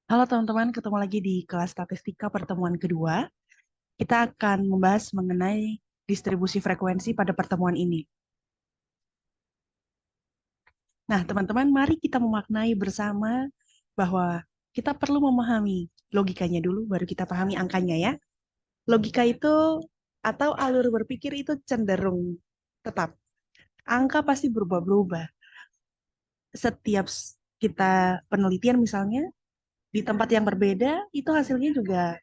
Halo teman-teman, ketemu lagi di kelas statistika pertemuan kedua. Kita akan membahas mengenai distribusi frekuensi pada pertemuan ini. Nah, teman-teman, mari kita memaknai bersama bahwa kita perlu memahami logikanya dulu, baru kita pahami angkanya ya. Logika itu atau alur berpikir itu cenderung tetap. Angka pasti berubah-berubah. Setiap kita penelitian misalnya, di tempat yang berbeda, itu hasilnya juga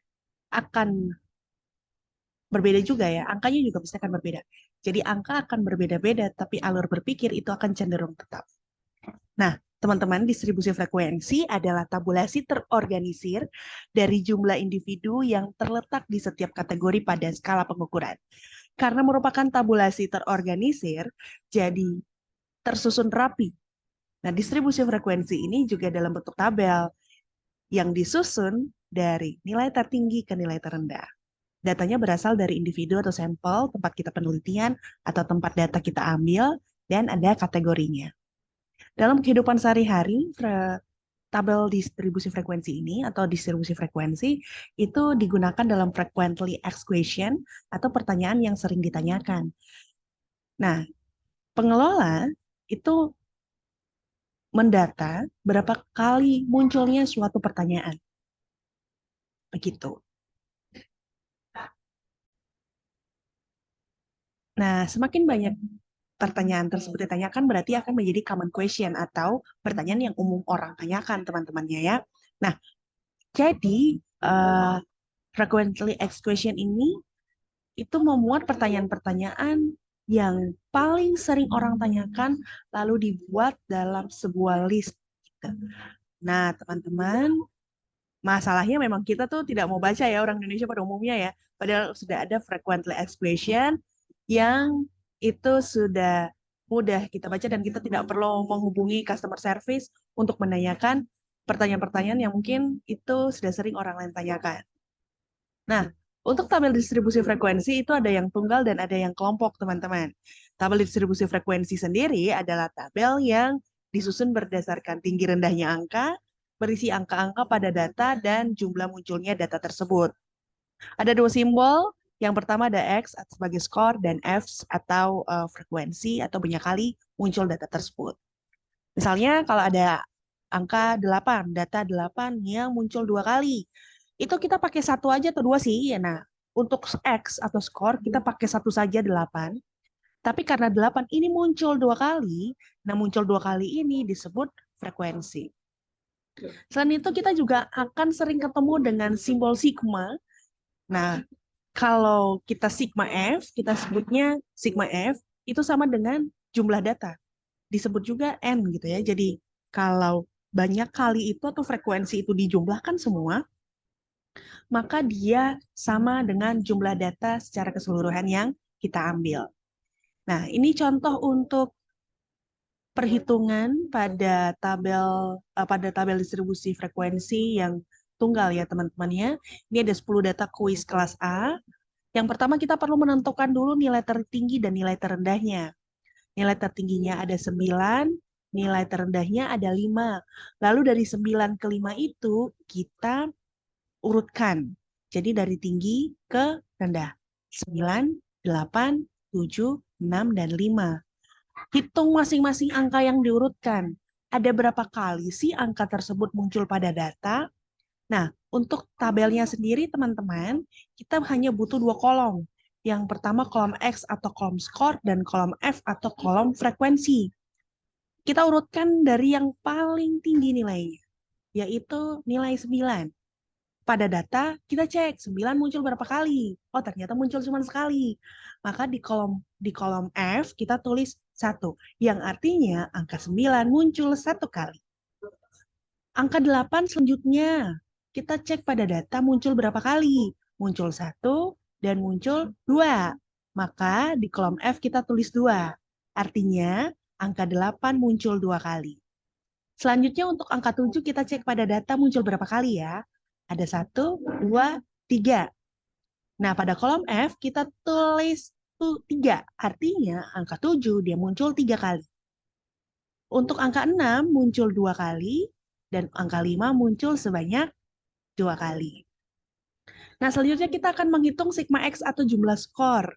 akan berbeda juga ya, angkanya juga pasti akan berbeda. Jadi angka akan berbeda-beda, tapi alur berpikir itu akan cenderung tetap. Nah, teman-teman, distribusi frekuensi adalah tabulasi terorganisir dari jumlah individu yang terletak di setiap kategori pada skala pengukuran. Karena merupakan tabulasi terorganisir, jadi tersusun rapi. Nah, distribusi frekuensi ini juga dalam bentuk tabel yang disusun dari nilai tertinggi ke nilai terendah. Datanya berasal dari individu atau sampel, tempat kita penelitian, atau tempat data kita ambil, dan ada kategorinya. Dalam kehidupan sehari-hari, tabel distribusi frekuensi ini atau distribusi frekuensi itu digunakan dalam frequently asked question atau pertanyaan yang sering ditanyakan. Nah, pengelola itu mendata berapa kali munculnya suatu pertanyaan. Begitu. Nah, semakin banyak pertanyaan tersebut ditanyakan berarti akan menjadi common question atau pertanyaan yang umum orang tanyakan teman-temannya ya. Nah, jadi eh, frequently asked question ini itu memuat pertanyaan-pertanyaan yang paling sering orang tanyakan lalu dibuat dalam sebuah list. Gitu. Nah, teman-teman, masalahnya memang kita tuh tidak mau baca ya orang Indonesia pada umumnya ya. Padahal sudah ada frequently asked question yang itu sudah mudah kita baca dan kita tidak perlu menghubungi customer service untuk menanyakan pertanyaan-pertanyaan yang mungkin itu sudah sering orang lain tanyakan. Nah, untuk tabel distribusi frekuensi itu ada yang tunggal dan ada yang kelompok, teman-teman. Tabel distribusi frekuensi sendiri adalah tabel yang disusun berdasarkan tinggi rendahnya angka, berisi angka-angka pada data, dan jumlah munculnya data tersebut. Ada dua simbol. Yang pertama ada X sebagai skor dan F atau frekuensi atau banyak kali muncul data tersebut. Misalnya kalau ada angka 8, data 8 yang muncul dua kali. Itu kita pakai satu aja atau dua sih. Ya, nah, untuk X atau skor kita pakai satu saja 8. Tapi karena 8 ini muncul dua kali, nah muncul dua kali ini disebut frekuensi. Selain itu kita juga akan sering ketemu dengan simbol sigma. Nah, kalau kita sigma F, kita sebutnya sigma F, itu sama dengan jumlah data. Disebut juga N gitu ya. Jadi kalau banyak kali itu atau frekuensi itu dijumlahkan semua, maka dia sama dengan jumlah data secara keseluruhan yang kita ambil. Nah, ini contoh untuk perhitungan pada tabel distribusi frekuensi yang tunggal ya teman-temannya. Ini ada 10 data kuis kelas A. Yang pertama kita perlu menentukan dulu nilai tertinggi dan nilai terendahnya. Nilai tertingginya ada 9, nilai terendahnya ada 5. Lalu dari 9 ke 5 itu kita urutkan. Jadi dari tinggi ke rendah. 9, 8, 7, 6, dan 5. Hitung masing-masing angka yang diurutkan. Ada berapa kali sih angka tersebut muncul pada data? Nah, untuk tabelnya sendiri teman-teman, kita hanya butuh dua kolom. Yang pertama kolom X atau kolom skor dan kolom F atau kolom frekuensi. Kita urutkan dari yang paling tinggi nilainya, yaitu nilai 9. Pada data, kita cek 9 muncul berapa kali. Oh, ternyata muncul cuma sekali. Maka di kolom F kita tulis 1, yang artinya angka 9 muncul satu kali. Angka 8 selanjutnya, kita cek pada data muncul berapa kali. Muncul 1 dan muncul 2. Maka di kolom F kita tulis 2. Artinya angka 8 muncul 2 kali. Selanjutnya untuk angka 7 kita cek pada data muncul berapa kali ya. Ada 1, 2, 3. Nah pada kolom F kita tulis 3. Artinya angka 7 dia muncul 3 kali. Untuk angka 6 muncul 2 kali. Dan angka 5 muncul sebanyak 2 kali. Nah, selanjutnya kita akan menghitung sigma X atau jumlah skor.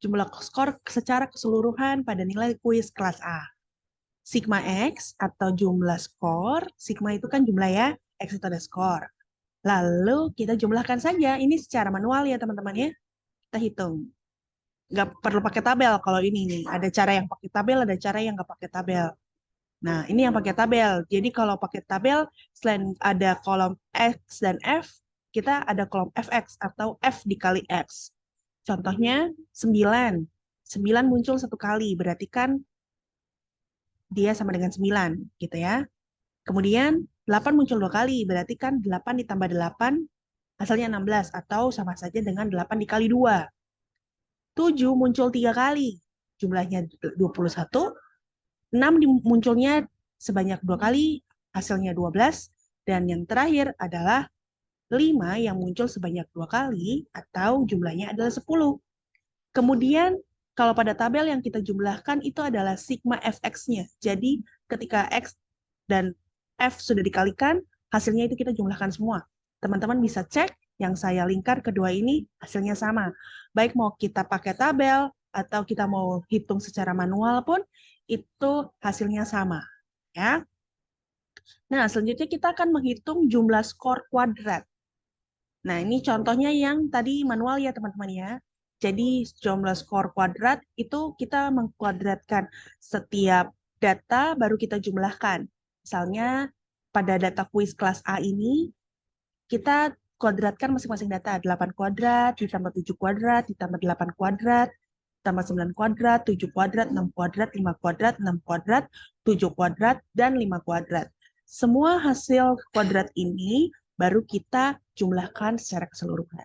Jumlah skor secara keseluruhan pada nilai kuis kelas A. Sigma X atau jumlah skor, sigma itu kan jumlah ya, X itu ada skor. Lalu kita jumlahkan saja, ini secara manual ya teman-teman ya. Kita hitung. Nggak perlu pakai tabel kalau ini nih. Ada cara yang pakai tabel, ada cara yang nggak pakai tabel. Nah, ini yang pakai tabel. Jadi kalau pakai tabel, selain ada kolom X dan F, kita ada kolom Fx atau F dikali X. Contohnya 9. 9 muncul 1 kali, berarti kan dia sama dengan 9, gitu ya. Kemudian 8 muncul 2 kali, berarti kan 8 ditambah 8, hasilnya 16, atau sama saja dengan 8 dikali 2. 7 muncul 3 kali, jumlahnya 21. 6 munculnya sebanyak 2 kali, hasilnya 12. Dan yang terakhir adalah 5 yang muncul sebanyak 2 kali, atau jumlahnya adalah 10. Kemudian, kalau pada tabel yang kita jumlahkan itu adalah sigma fx-nya. Jadi, ketika x dan f sudah dikalikan, hasilnya itu kita jumlahkan semua. Teman-teman bisa cek yang saya lingkar kedua ini hasilnya sama. Baik mau kita pakai tabel atau kita mau hitung secara manual pun, itu hasilnya sama. Ya. Nah, selanjutnya kita akan menghitung jumlah skor kuadrat. Nah, ini contohnya yang tadi manual ya teman-teman ya. Jadi jumlah skor kuadrat itu kita mengkuadratkan setiap data baru kita jumlahkan. Misalnya pada data kuis kelas A ini kita kuadratkan masing-masing data. 8 kuadrat, ditambah 7 kuadrat, ditambah 8 kuadrat, ditambah 9 kuadrat, 7 kuadrat, 6 kuadrat, 5 kuadrat, 6 kuadrat, 7 kuadrat, dan 5 kuadrat. Semua hasil kuadrat ini baru kita jumlahkan secara keseluruhan.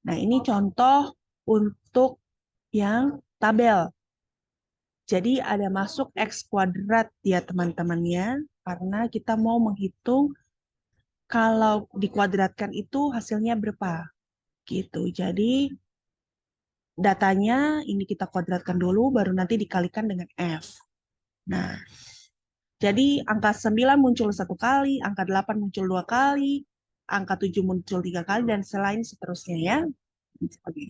Nah, ini contoh untuk yang tabel. Jadi ada masuk X kuadrat ya teman-temannya, karena kita mau menghitung kalau dikuadratkan itu hasilnya berapa. Gitu. Jadi datanya ini kita kuadratkan dulu, baru nanti dikalikan dengan F. Nah, jadi angka 9 muncul 1 kali, angka 8 muncul 2 kali, angka 7 muncul 3 kali, dan selain seterusnya ya.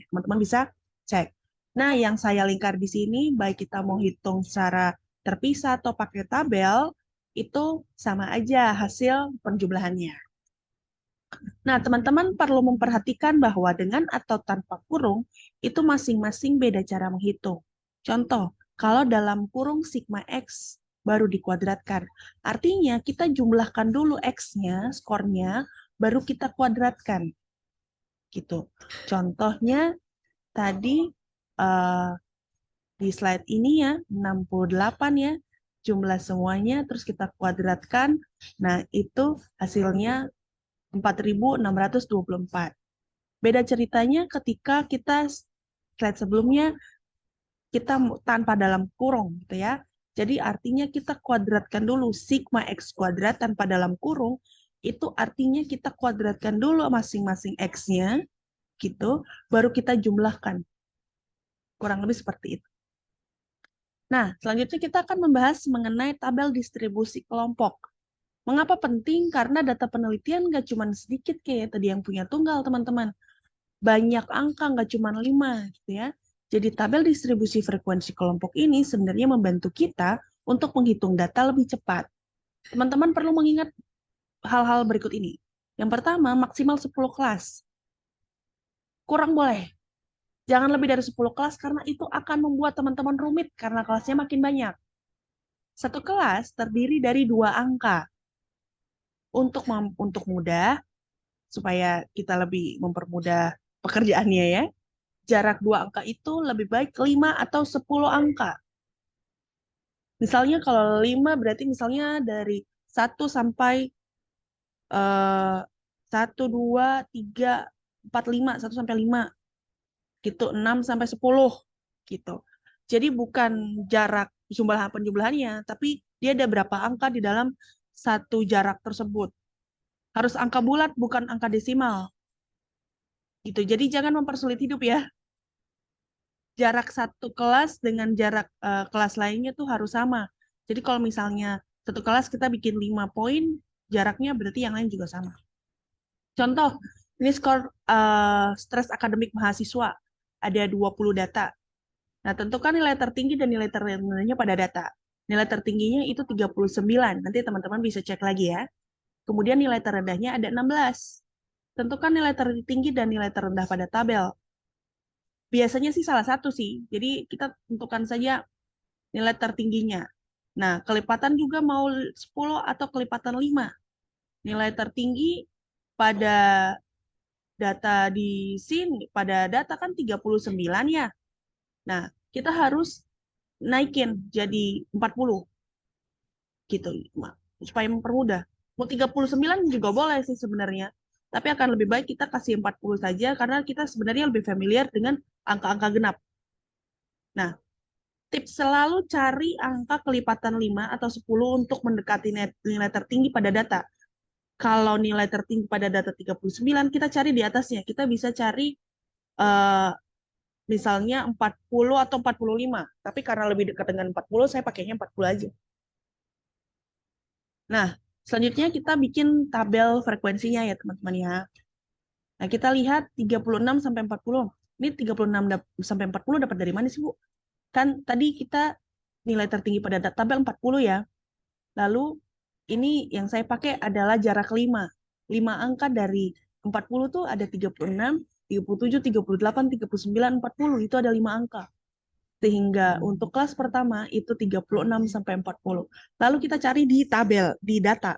Teman-teman bisa cek. Nah, yang saya lingkar di sini, baik kita mau hitung secara terpisah atau pakai tabel, itu sama aja hasil penjumlahannya. Nah, teman-teman perlu memperhatikan bahwa dengan atau tanpa kurung, itu masing-masing beda cara menghitung. Contoh, kalau dalam kurung sigma X baru dikuadratkan. Artinya kita jumlahkan dulu X-nya, skornya, baru kita kuadratkan. Gitu. Contohnya tadi di slide ini ya, 68 ya, jumlah semuanya, terus kita kuadratkan. Nah, itu hasilnya 4.624. Beda ceritanya ketika kita slide sebelumnya kita tanpa dalam kurung gitu ya. Jadi artinya kita kuadratkan dulu sigma X kuadrat tanpa dalam kurung, itu artinya kita kuadratkan dulu masing-masing X-nya gitu, baru kita jumlahkan. Kurang lebih seperti itu. Nah, selanjutnya kita akan membahas mengenai tabel distribusi kelompok. Mengapa penting? Karena data penelitian nggak cuma sedikit kayak tadi yang punya tunggal, teman-teman. Banyak angka, nggak cuma 5, gitu ya. Jadi tabel distribusi frekuensi kelompok ini sebenarnya membantu kita untuk menghitung data lebih cepat. Teman-teman perlu mengingat hal-hal berikut ini. Yang pertama, maksimal 10 kelas. Kurang boleh. Jangan lebih dari 10 kelas karena itu akan membuat teman-teman rumit karena kelasnya makin banyak. Satu kelas terdiri dari 2 angka. Untuk mudah, supaya kita lebih mempermudah pekerjaannya ya, jarak 2 angka itu lebih baik 5 atau 10 angka. Misalnya kalau 5 berarti misalnya dari 1 sampai 1, 2, 3, 4, 5, 1 sampai 5. Gitu, 6 sampai 10. Gitu. Jadi bukan jarak jumlah penjumlahannya, tapi dia ada berapa angka di dalam satu jarak tersebut. Harus angka bulat, bukan angka desimal. Gitu. Jadi jangan mempersulit hidup ya. Jarak satu kelas dengan jarak kelas lainnya tuh harus sama. Jadi kalau misalnya satu kelas kita bikin 5 poin, jaraknya berarti yang lain juga sama. Contoh, ini skor stres akademik mahasiswa. Ada 20 data. Nah, tentukan nilai tertinggi dan nilai terendahnya pada data. Nilai tertingginya itu 39. Nanti teman-teman bisa cek lagi ya. Kemudian nilai terendahnya ada 16. Tentukan nilai tertinggi dan nilai terendah pada tabel. Biasanya sih salah satu sih. Jadi kita tentukan saja nilai tertingginya. Nah, kelipatan juga mau 10 atau kelipatan 5. Nilai tertinggi pada data di sini, pada data kan 39 ya. Nah, kita harus naikin jadi 40 gitu, supaya mempermudah. Mau 39 juga boleh sih sebenarnya. Tapi akan lebih baik kita kasih 40 saja karena kita sebenarnya lebih familiar dengan angka-angka genap. Nah, tips selalu cari angka kelipatan 5 atau 10 untuk mendekati nilai tertinggi pada data. Kalau nilai tertinggi pada data 39, kita cari di atasnya. Kita bisa cari eh, misalnya 40 atau 45. Tapi karena lebih dekat dengan 40, saya pakainya 40 aja. Nah, selanjutnya kita bikin tabel frekuensinya ya teman-teman ya. Nah, kita lihat 36 sampai 40. Ini 36 sampai 40 dapat dari mana sih, Bu? Kan tadi kita nilai tertinggi pada tabel 40 ya. Lalu ini yang saya pakai adalah jarak 5. 5 angka dari 40 tuh ada 36, 37, 38, 39, 40. Itu ada 5 angka. Sehingga untuk kelas pertama itu 36 sampai 40. Lalu kita cari di tabel, di data.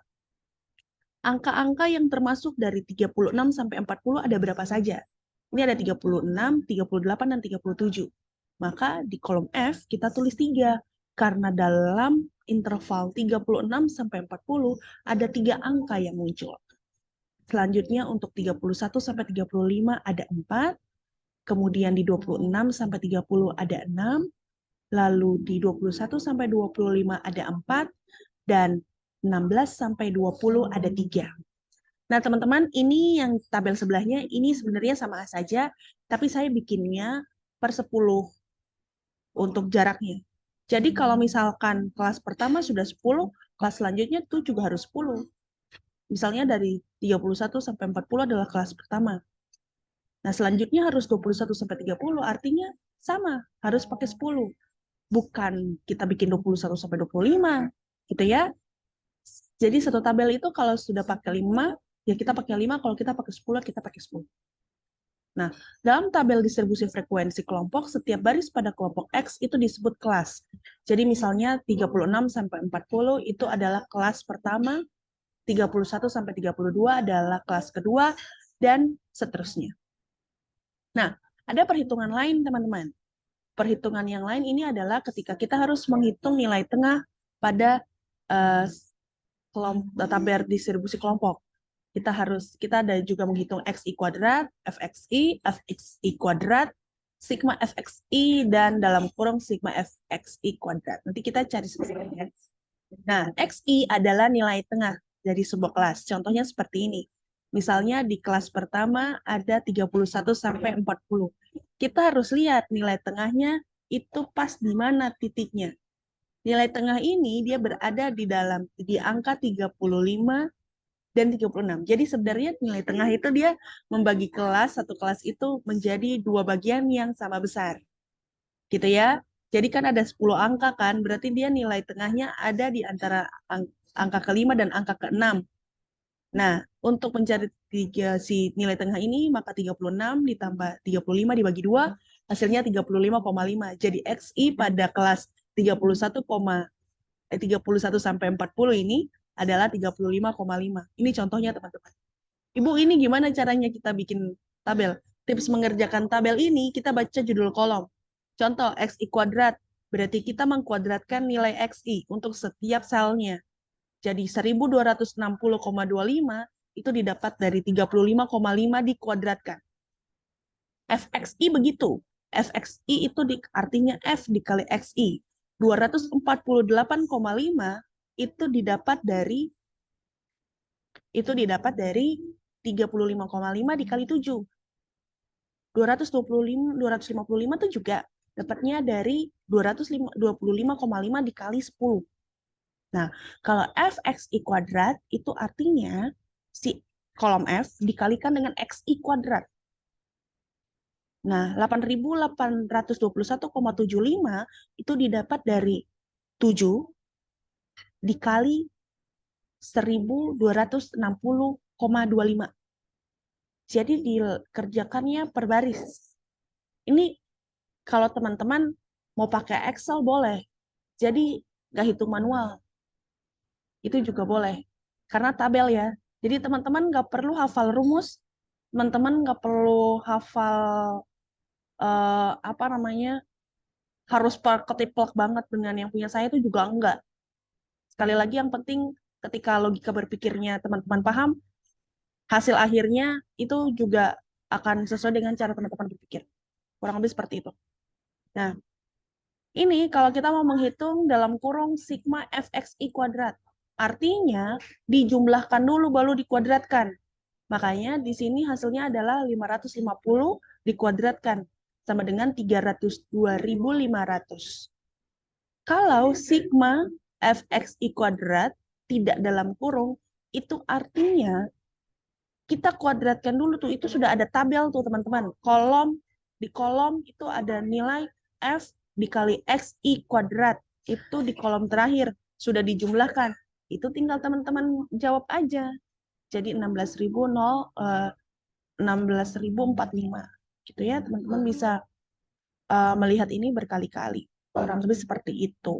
Angka-angka yang termasuk dari 36 sampai 40 ada berapa saja? Ini ada 36, 38, dan 37. Maka di kolom F kita tulis 3. Karena dalam interval 36 sampai 40 ada 3 angka yang muncul. Selanjutnya untuk 31 sampai 35 ada 4. Kemudian di 26 sampai 30 ada 6. Lalu di 21 sampai 25 ada 4. Dan 16 sampai 20 ada 3. Nah, teman-teman, ini yang tabel sebelahnya, ini sebenarnya sama saja, tapi saya bikinnya per 10 untuk jaraknya. Jadi kalau misalkan kelas pertama sudah 10, kelas selanjutnya tuh juga harus 10. Misalnya dari 31 sampai 40 adalah kelas pertama. Nah, selanjutnya harus 21 sampai 30, artinya sama, harus pakai 10. Bukan kita bikin 21 sampai 25, gitu ya. Jadi satu tabel itu kalau sudah pakai 5, ya kita pakai 5, kalau kita pakai 10, kita pakai 10. Nah, dalam tabel distribusi frekuensi kelompok, setiap baris pada kelompok X itu disebut kelas. Jadi misalnya 36 sampai 40 itu adalah kelas pertama, 31 sampai 32 adalah kelas kedua, dan seterusnya. Nah, ada perhitungan lain, teman-teman. Perhitungan yang lain ini adalah ketika kita harus menghitung nilai tengah pada tabel distribusi kelompok. Kita ada juga menghitung xi kuadrat, fxi kuadrat, sigma fxi, dan dalam kurung sigma fxi kuadrat. Nanti kita cari sebenarnya. Nah, xi adalah nilai tengah dari sebuah kelas. Contohnya seperti ini. Misalnya di kelas pertama ada 31 sampai 40. Kita harus lihat nilai tengahnya itu pas di mana titiknya. Nilai tengah ini dia berada di angka 35 dan 36. Jadi sebenarnya nilai tengah itu dia membagi satu kelas itu menjadi 2 bagian yang sama besar. Gitu ya. Jadi kan ada 10 angka kan, berarti dia nilai tengahnya ada di antara angka ke-5 dan angka ke-6. Nah, untuk mencari si nilai tengah ini, maka 36 ditambah 35 dibagi 2, hasilnya 35,5. Jadi XI pada kelas 31 sampai 40 ini adalah 35,5. Ini contohnya teman-teman. Ibu, ini gimana caranya kita bikin tabel? Tips mengerjakan tabel ini, kita baca judul kolom. Contoh, XI kuadrat. Berarti kita mengkuadratkan nilai XI untuk setiap selnya. Jadi 1260,25 itu didapat dari 35,5 dikuadratkan. FXI begitu. FXI itu artinya F dikali XI. 248,5 itu didapat dari 35,5 dikali 7. 255 itu juga dapatnya dari 225,5 dikali 10. Nah, kalau fxi kuadrat itu artinya si kolom F dikalikan dengan xi kuadrat. Nah, 8.821,75 itu didapat dari 7 dikali 1.260,25. Jadi dikerjakannya per baris. Ini kalau teman-teman mau pakai Excel boleh. Jadi nggak hitung manual. Itu juga boleh. Karena tabel ya. Jadi teman-teman nggak perlu hafal rumus. Teman-teman nggak perlu hafal apa namanya, harus ketiplek banget dengan yang punya saya itu juga enggak. Sekali lagi yang penting ketika logika berpikirnya teman-teman paham, hasil akhirnya itu juga akan sesuai dengan cara teman-teman berpikir. Kurang lebih seperti itu. Nah, ini kalau kita mau menghitung dalam kurung sigma fxi kuadrat. Artinya dijumlahkan dulu baru dikuadratkan. Makanya di sini hasilnya adalah 550 dikuadratkan sama dengan 302.500. Kalau sigma fxi kuadrat tidak dalam kurung, itu artinya kita kuadratkan dulu tuh, itu sudah ada tabel tuh teman-teman. Di kolom itu ada nilai F dikali XI kuadrat. Itu di kolom terakhir, sudah dijumlahkan. Itu tinggal teman-teman jawab aja. Jadi 16.045. Gitu ya, teman-teman bisa melihat ini berkali-kali. Kurang lebih seperti itu.